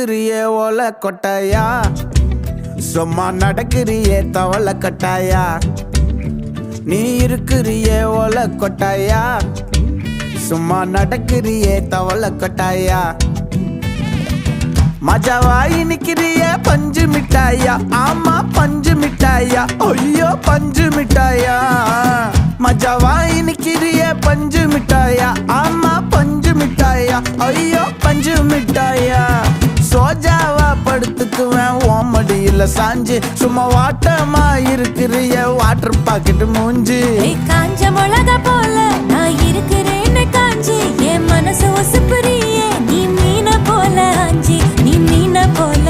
இருக்கிறியே ஓல கொட்டாயா, சும்மா நடக்கிறியே தவள கட்டாயா. நீ இருக்கிறியே ஓல கொட்டாயா, சும்மா நடக்கிறியே தவள கட்டாயா. மஜாவாய் நிக்கிறிய பஞ்சு மிட்டாயா, ஆமா பஞ்சு மிட்டாயா, ஐயோ பஞ்சு மிட்டாயா. மஜாவாய் நிக்கிறிய பஞ்சு மிட்டாயா, ஆமா பஞ்சு மிட்டாயா, ஐயோ பஞ்சு மிட்டாயா. சோஜாவா படுத்துக்குவேன் ஓமடியில சாஞ்சு, சும்மா வாட்டமா இருக்கிறிய வாட்டர் பாக்கெட் மூஞ்சி. காஞ்ச மிளகா போல நான் இருக்கிறேன்னு காஞ்சி, என் மனசு ஒசுப்புறியே நீ மீன போல ஆஞ்சி, நீ மீன போல